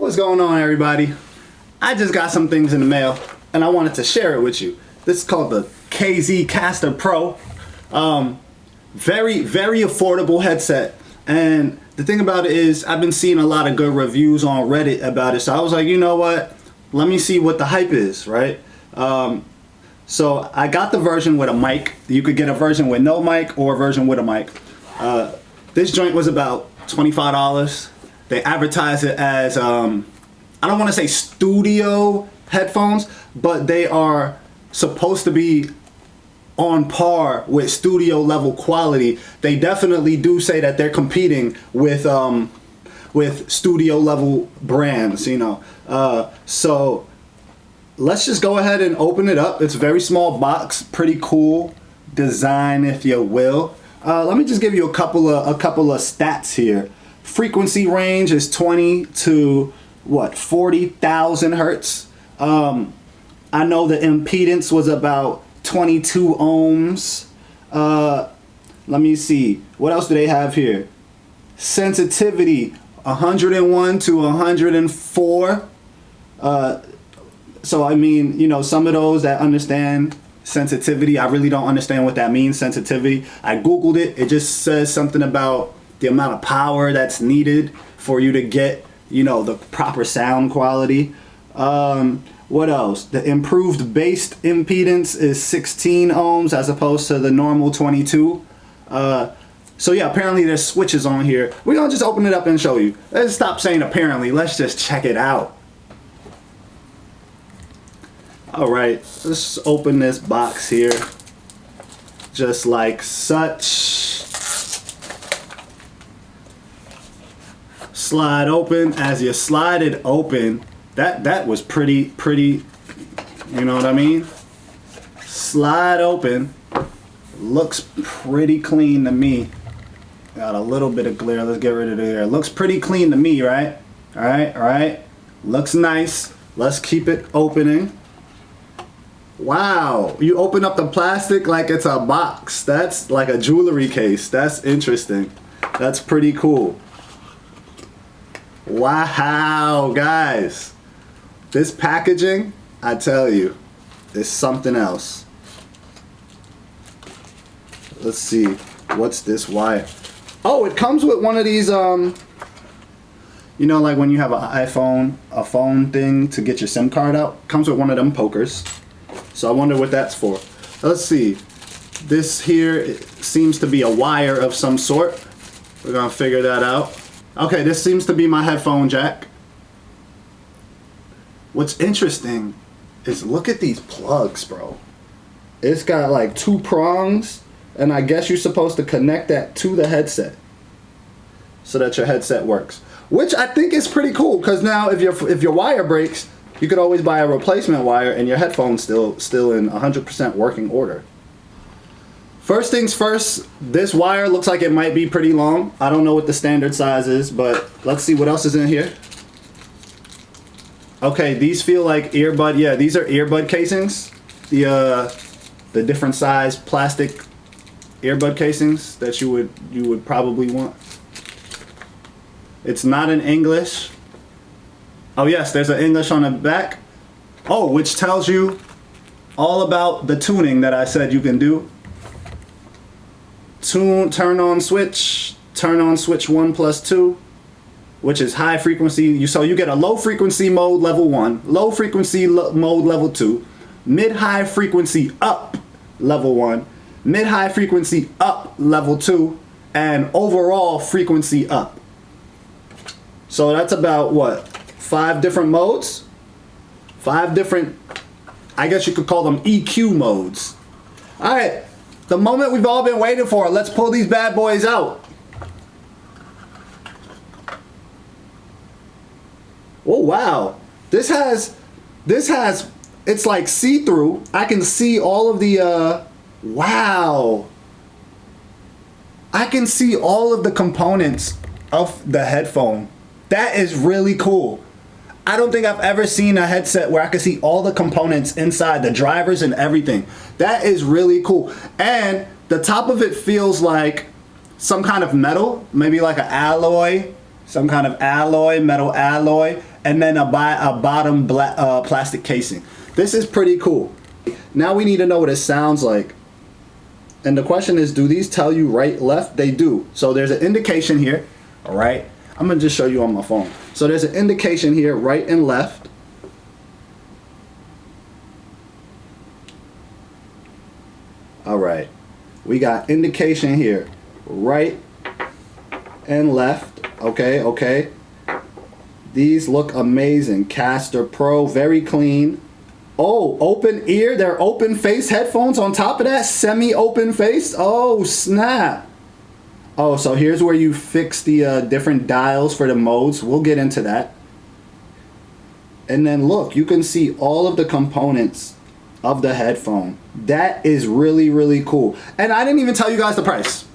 What's going on, everybody? I just got some things in the mail and I wanted to share it with you. This is called the KZ Castor Pro. Very affordable headset. And the thing about it is I've been seeing a lot of good reviews on Reddit about it. So I was like, you know what? Let me see what the hype is, right? So I got the version with a mic. You could get a version with no mic or a version with a mic. This joint was about $25. They advertise it as, I don't want to say studio headphones, but they are supposed to be on par with studio level quality. They definitely do say that they're competing with studio level brands, you know. So let's just go ahead and open it up. It's a very small box, pretty cool design, if you will. Let me just give you a couple of stats here. Frequency range is 20 to what, 40,000 hertz. I know the impedance was about 22 ohms. Let me see, what else do they have here? Sensitivity 101 to 104. So I mean, you know, some of those that understand sensitivity, I really don't understand what that means, sensitivity. I googled it. It just says something about the amount of power that's needed for you to get, you know, the proper sound quality. What else? The improved bass impedance is 16 ohms as opposed to the normal 22. So yeah, apparently there's switches on here. We're gonna just open it up and show you. Let's stop saying apparently. Let's just check it out. All right, let's open this box here, just like such. Slide open. As you slide it open, that was pretty, you know what I mean? Slide open. Looks pretty clean to me. Got a little bit of glare. Let's get rid of the glare. Looks pretty clean to me, right? All right. Looks nice. Let's keep it opening. Wow, you open up the plastic like it's a box. That's like a jewelry case. That's interesting. That's pretty cool. Wow, guys. This packaging, I tell you, is something else. Let's see. What's this wire? Oh, it comes with one of these, you know, like when you have an iPhone, a phone thing to get your SIM card out, comes with one of them pokers. So I wonder what that's for. Let's see. This here seems to be a wire of some sort. We're gonna figure that out. Okay, this seems to be my headphone jack. What's interesting is look at these plugs, bro. It's got like 2 prongs, and I guess you're supposed to connect that to the headset so that your headset works. Which I think is pretty cool, because now if your wire breaks, you could always buy a replacement wire and your headphone's still in 100% working order. First things first, this wire looks like it might be pretty long. I don't know what the standard size is, but let's see what else is in here. Okay, these feel like earbud. Yeah, these are earbud casings. The different size plastic earbud casings that you would probably want. It's not in English. Oh yes, there's an English on the back. Oh, which tells you all about the tuning that I said you can do. Turn on switch 1+2, which is high frequency. So you get a low frequency mode level 1, low frequency mode level 2, mid-high frequency up level 1, mid-high frequency up level 2, and overall frequency up. So that's about what? 5 different modes? 5 different, I guess you could call them EQ modes. All right, the moment we've all been waiting for. Let's pull these bad boys out. Oh wow, this has, it's like see-through. I can see all of the, wow. I can see all of the components of the headphone. That is really cool. I don't think I've ever seen a headset where I can see all the components inside, the drivers and everything. That is really cool. And the top of it feels like some kind of metal, maybe like an alloy, some kind of alloy, metal alloy. and then a bottom plastic casing. This is pretty cool. Now we need to know what it sounds like. And the question is, do these tell you right, left? They do. So there's an indication here, all right? I'm gonna just show you on my phone. So there's an indication here, right and left. All right, we got indication here, right and left. Okay. These look amazing. Castor Pro, very clean. Oh, open ear. They're open face headphones on top of that. Semi-open face. Oh, snap. Oh, so here's where you fix the different dials for the modes. We'll get into that. And then look, you can see all of the components of the headphone. That is really, really cool. And I didn't even tell you guys the price.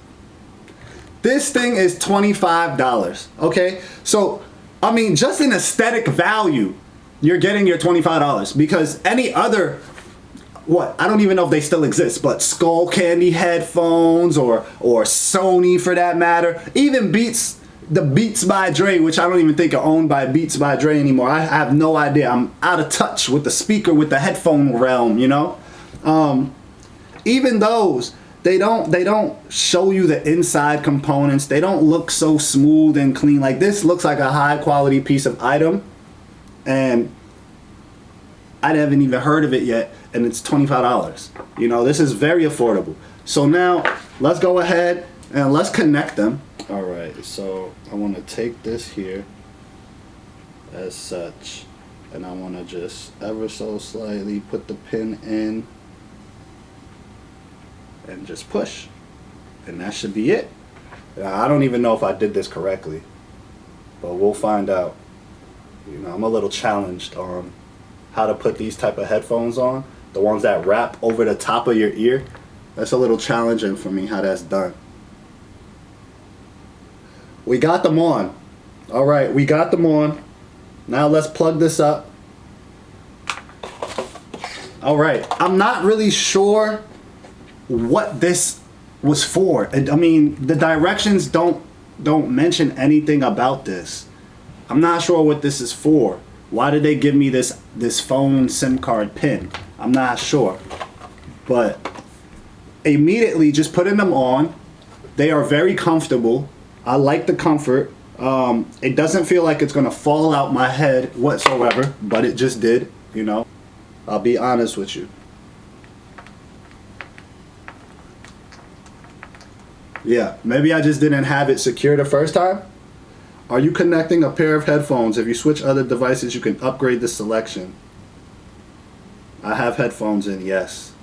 This thing is $25, okay? So, I mean, just in aesthetic value, you're getting your $25, because any other, I don't even know if they still exist, but Skull Candy headphones or Sony for that matter, even the Beats by Dre, which I don't even think are owned by Beats by Dre anymore. I have no idea. I'm out of touch with the speaker, with the headphone realm, you know? Even those, they don't show you the inside components. They don't look so smooth and clean. Like, this looks like a high quality piece of item, and I haven't even heard of it yet, and it's $25. You know, this is very affordable. So now let's go ahead and let's connect them. All right, so I want to take this here as such, and I want to just ever so slightly put the pin in and just push, and that should be it. Now, I don't even know if I did this correctly, but we'll find out. You know, I'm a little challenged on how to put these type of headphones on, the ones that wrap over the top of your ear. That's a little challenging for me how that's done. We got them on. All right, we got them on. Now let's plug this up. All right, I'm not really sure what this was for. I mean, the directions don't mention anything about this. I'm not sure what this is for. Why did they give me this phone SIM card pin? I'm not sure. But immediately just putting them on, they are very comfortable. I like the comfort. It doesn't feel like it's gonna fall out my head whatsoever, but it just did, you know. I'll be honest with you. Yeah, maybe I just didn't have it secure the first time. Are you connecting a pair of headphones? If you switch other devices, you can upgrade the selection. I have headphones in, yes.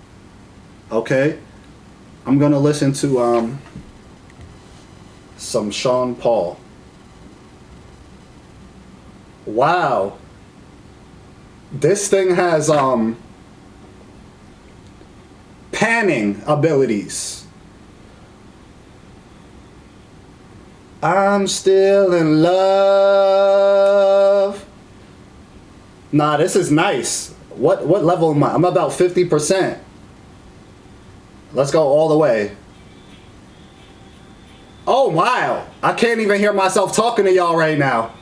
Okay. I'm gonna listen to some Sean Paul. Wow. This thing has panning abilities. I'm still in love. Nah, this is nice. What level am I? I'm about 50%. Let's go all the way. Oh wow, I can't even hear myself talking to y'all right now.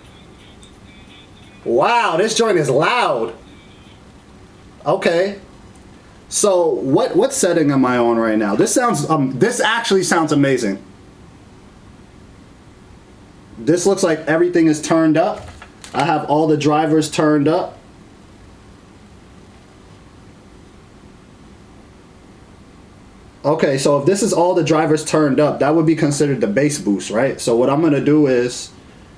Wow, this joint is loud. Okay. So what setting am I on right now? This sounds this actually sounds amazing. This looks like everything is turned up. I have all the drivers turned up. Okay, so if this is all the drivers turned up, that would be considered the bass boost, right? So what I'm gonna do is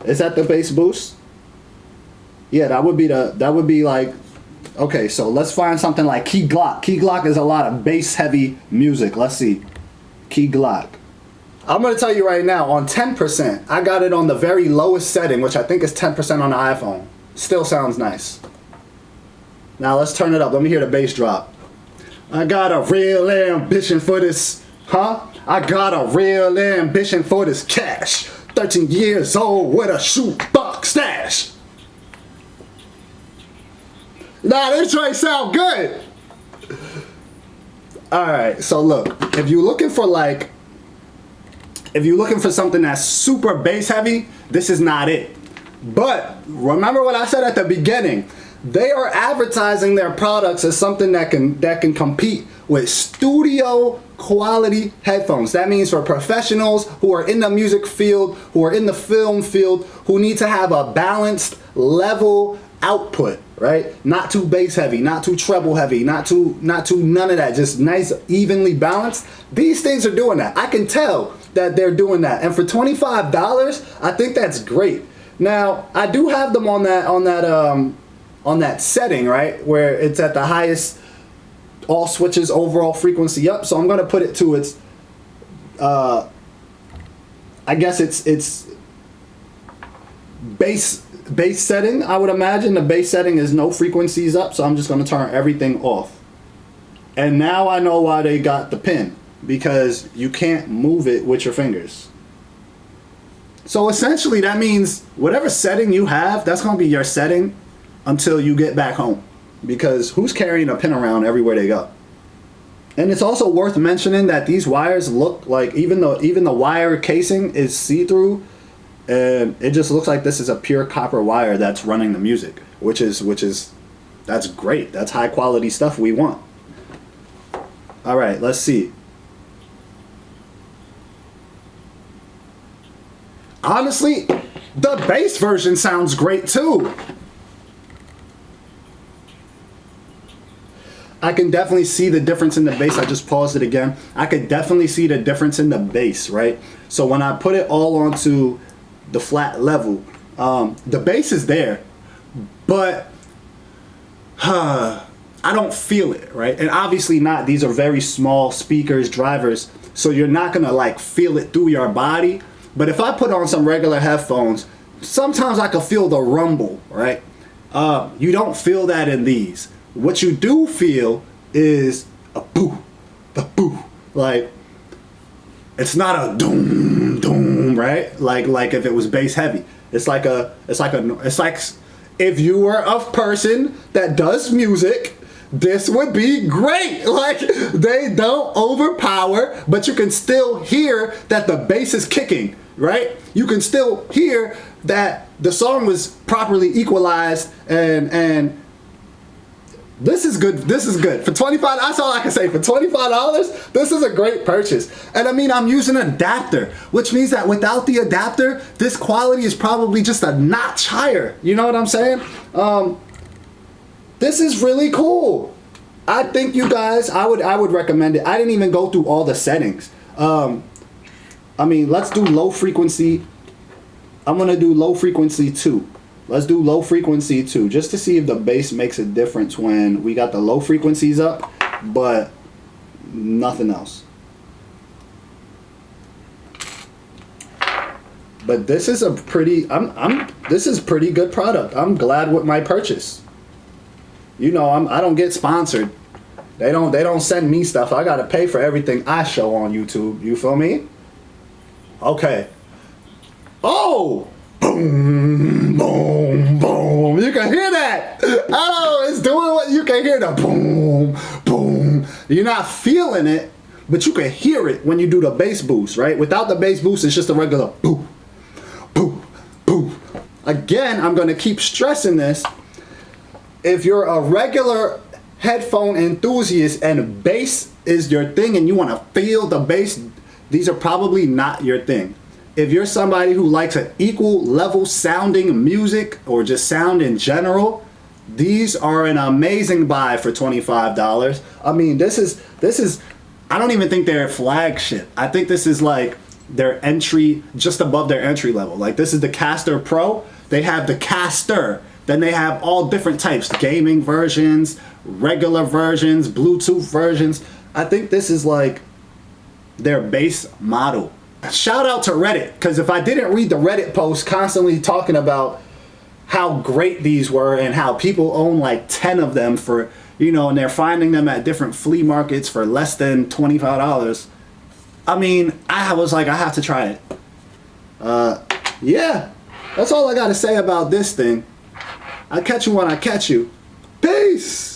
that the bass boost? Yeah, that would be like, okay, so let's find something like Key Glock. Key Glock is a lot of bass heavy music. Let's see, Key Glock. I'm gonna tell you right now, on 10%, I got it on the very lowest setting, which I think is 10% on the iPhone. Still sounds nice. Now let's turn it up. Let me hear the bass drop. I got a real ambition for this, huh? I got a real ambition for this cash. 13 years old with a shoebox stash. Nah, this joint sound good. Alright, so look, if you're looking for something that's super bass heavy, this is not it. But remember what I said at the beginning. They are advertising their products as something that can compete with studio quality headphones. That means for professionals who are in the music field, who are in the film field, who need to have a balanced level output, right? Not too bass heavy, not too treble heavy, not too none of that. Just nice, evenly balanced. These things are doing that. I can tell that they're doing that. And for $25, I think that's great. Now, I do have them on that setting, right, where it's at the highest all switches overall frequency up. So I'm going to put it to its I guess it's bass setting. I would imagine the bass setting is no frequencies up, so I'm just going to turn everything off. And now I know why they got the pin, because you can't move it with your fingers. So essentially that means whatever setting you have, that's going to be your setting until you get back home, because who's carrying a pin around everywhere they go? And it's also worth mentioning that these wires look like, even the wire casing is see-through, and it just looks like this is a pure copper wire that's running the music, which is that's great. That's high quality stuff we want. All right, let's see. Honestly, the bass version sounds great too. I can definitely see the difference in the bass. I just paused it again. I could definitely see the difference in the bass, right? So when I put it all onto the flat level, the bass is there, but I don't feel it, right? And obviously not. These are very small speakers, drivers, so you're not gonna like feel it through your body. But if I put on some regular headphones, sometimes I can feel the rumble, right? You don't feel that in these. What you do feel is a boo, the boo. Like, it's not a doom, doom, right? Like if it was bass heavy. It's like if you were a person that does music, this would be great. Like, they don't overpower, but you can still hear that the bass is kicking, right? You can still hear that the song was properly equalized, and this is good. This is good. For $25, that's all I can say. For $25, this is a great purchase. And I mean, I'm using an adapter, which means that without the adapter, this quality is probably just a notch higher. You know what I'm saying? This is really cool. I think you guys, I would recommend it. I didn't even go through all the settings. I mean, let's do low frequency. I'm gonna do low frequency 2. Let's do low frequency 2, just to see if the bass makes a difference when we got the low frequencies up, but nothing else. But this is a pretty, this is pretty good product. I'm glad with my purchase. You know, I don't get sponsored. They don't send me stuff. I gotta pay for everything I show on YouTube. You feel me? Okay. Oh! Boom, boom, boom. You can hear that. Oh, it's doing what you can hear, the boom, boom. You're not feeling it, but you can hear it when you do the bass boost, right? Without the bass boost, it's just a regular boom, boom, boom. Again, I'm going to keep stressing this. If you're a regular headphone enthusiast and bass is your thing and you want to feel the bass, these are probably not your thing. If you're somebody who likes an equal level sounding music or just sound in general, these are an amazing buy for $25. I mean, this is, I don't even think they're flagship. I think this is like their entry, just above their entry level. Like, this is the Castor Pro. They have the Castor. Then they have all different types, gaming versions, regular versions, Bluetooth versions. I think this is like their base model. Shout out to Reddit, because if I didn't read the Reddit post constantly talking about how great these were and how people own like 10 of them for, you know, and they're finding them at different flea markets for less than $25. I mean, I was like, I have to try it. Yeah, that's all I got to say about this thing. I'll catch you when I catch you. Peace.